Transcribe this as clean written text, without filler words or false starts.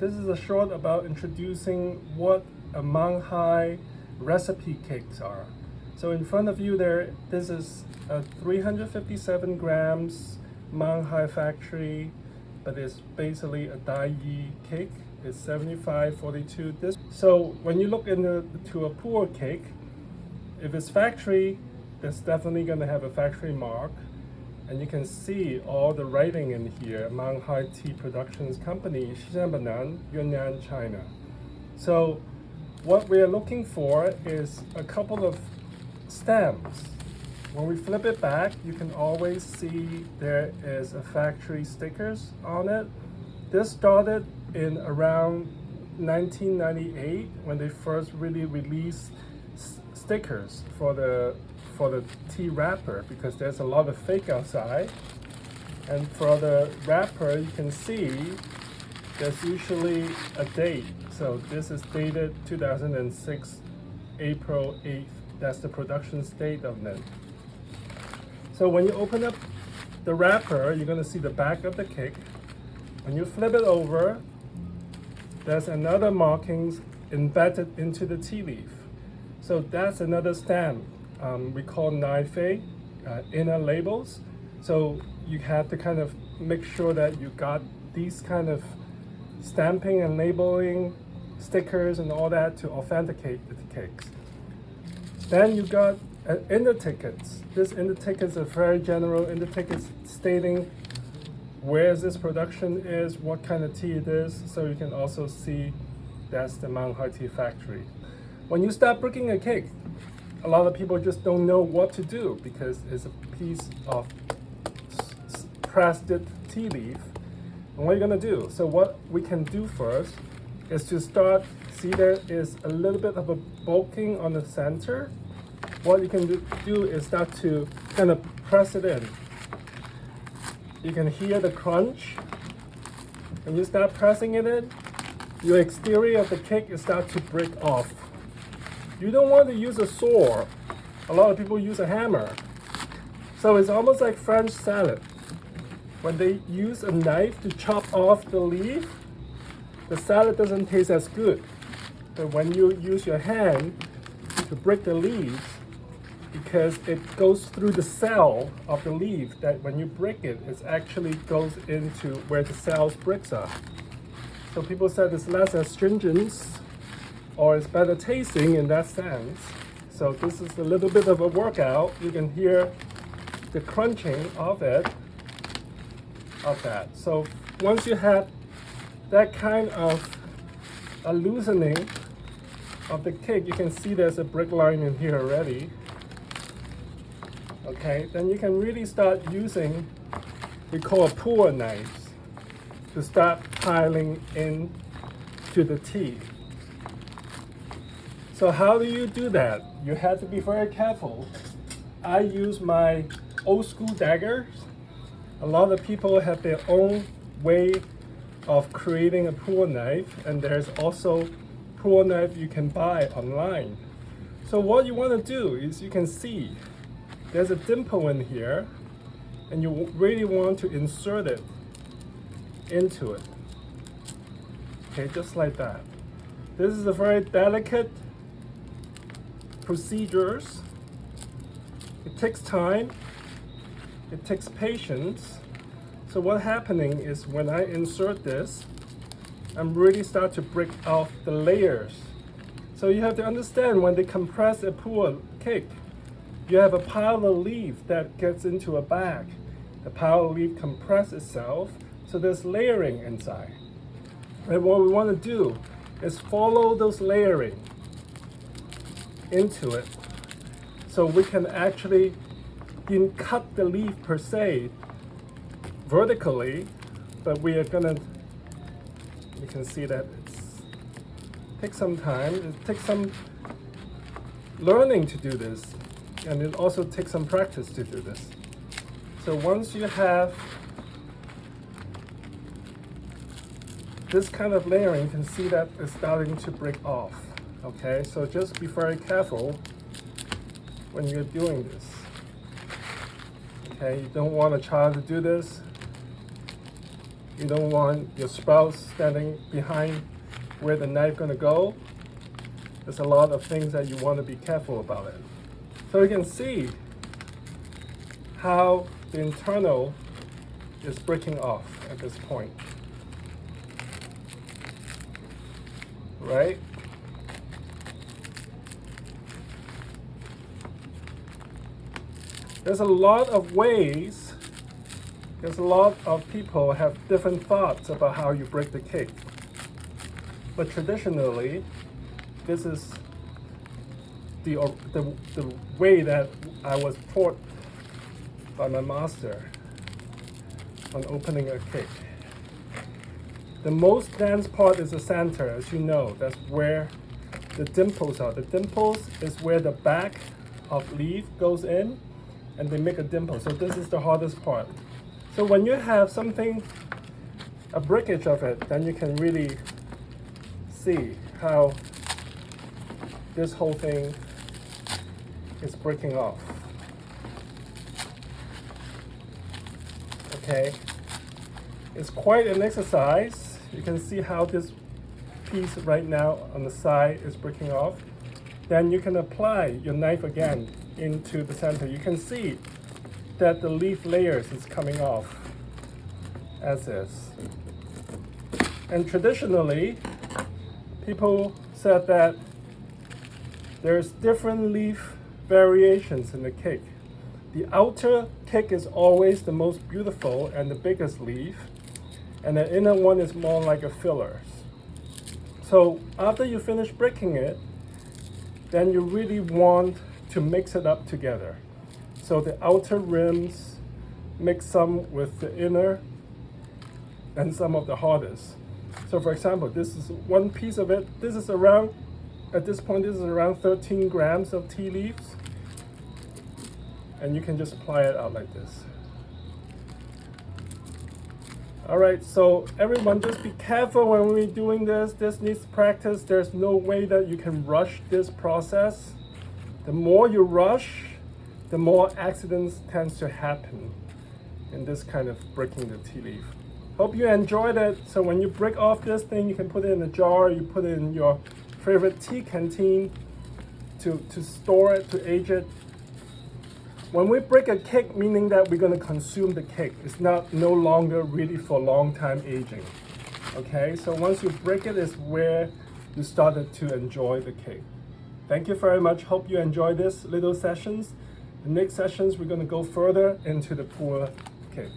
This is a short about introducing what a Manghai recipe cakes are. So in front of you there, this is a 357 grams Manghai factory, but it's basically a Dai Yi cake. It's 7542. So when you look into a Puerh cake, if it's factory, it's definitely going to have a factory mark. And you can see all the writing in here, Manghai Tea Productions Company, Xiamen, Yunnan, China. So what we are looking for is a couple of stamps. When we flip it back, you can always see there is a factory stickers on it. This started in around 1998 when they first really released stickers for the tea wrapper, because there's a lot of fake outside. And for the wrapper, you can see there's usually a date. So this is dated 2006, April 8th. That's the production date of it. So when you open up the wrapper, you're going to see the back of the cake. When you flip it over, there's another markings embedded into the tea leaf. So that's another stamp. We call Naifei inner labels. So you have to kind of make sure that you got these kind of stamping and labeling stickers and all that to authenticate the cakes. Then you got inner tickets. This inner tickets are very general inner tickets stating where this production is, what kind of tea it is, so you can also see that's the Manghai Tea Factory. When you start bricking a cake, a lot of people just don't know what to do because it's a piece of pressed tea leaf. And what are you gonna do? So what we can do first is to start, see there is a little bit of a bulking on the center. What you can do is start to kind of press it in. You can hear the crunch. When you start pressing it in, your exterior of the cake is start to break off. You don't want to use a saw. A lot of people use a hammer. So it's almost like French salad. When they use a knife to chop off the leaf, the salad doesn't taste as good. But when you use your hand to break the leaves, because it goes through the cell of the leaf, that when you break it, it actually goes into where the cells bricks are. So people said it's less astringent, or it's better tasting in that sense. So this is a little bit of a workout. You can hear the crunching of it, of that. So once you have that kind of a loosening of the cake, you can see there's a brick line in here already. Okay, then you can really start using, we call a Puerh knives, to start piling in to the tea. So how do you do that? You have to be very careful. I use my old school daggers. A lot of people have their own way of creating a Puerh knife, and there's also Puerh knife you can buy online. So what you want to do is, you can see there's a dimple in here, and you really want to insert it into it. Okay, just like that. This is a very delicate procedures. It takes time, it takes patience. So what's happening is, when I insert this, I'm really start to break off the layers. So you have to understand, when they compress a Puerh cake, you have a pile of leaf that gets into a bag. The pile of leaf compresses itself, so there's layering inside. And what we want to do is follow those layering into it, so we can actually didn't cut the leaf per se vertically, but we are gonna, you can see that it takes some time, it takes some learning to do this, and it also takes some practice to do this. So once you have this kind of layering, you can see that it's starting to break off. Okay, so just be very careful when you're doing this. Okay, you don't want a child to do this. You don't want your spouse standing behind where the knife gonna go. There's a lot of things that you want to be careful about it. So you can see how the internal is breaking off at this point, right? There's a lot of ways, there's a lot of people have different thoughts about how you break the cake. But traditionally, this is the way that I was taught by my master on opening a cake. The most dense part is the center, as you know. That's where the dimples are. The dimples is where the back of leaf goes in, and they make a dimple. So this is the hardest part. So when you have something, a breakage of it, then you can really see how this whole thing is breaking off. Okay, it's quite an exercise. You can see how this piece right now on the side is breaking off. Then you can apply your knife again into the center. You can see that the leaf layers is coming off as is. And traditionally, people said that there's different leaf variations in the cake. The outer cake is always the most beautiful and the biggest leaf, and the inner one is more like a filler. So after you finish breaking it, then you really want to mix it up together. So the outer rims mix some with the inner and some of the hardest. So for example, this is one piece of it. This is around, at this point, this is around 13 grams of tea leaves. And you can just apply it out like this. All right, so everyone just be careful when we're doing this. This needs practice. There's no way that you can rush this process. The more you rush, the more accidents tends to happen in this kind of breaking the tea leaf. Hope you enjoyed it. So when you break off this thing, you can put it in a jar, you put it in your favorite tea canteen to store it, to age it. When we break a cake, meaning that we're going to consume the cake. It's no longer really for long time aging. Okay, so once you break it is where you started to enjoy the cake. Thank you very much. Hope you enjoy this little sessions. The next sessions, we're going to go further into the Puerh cake.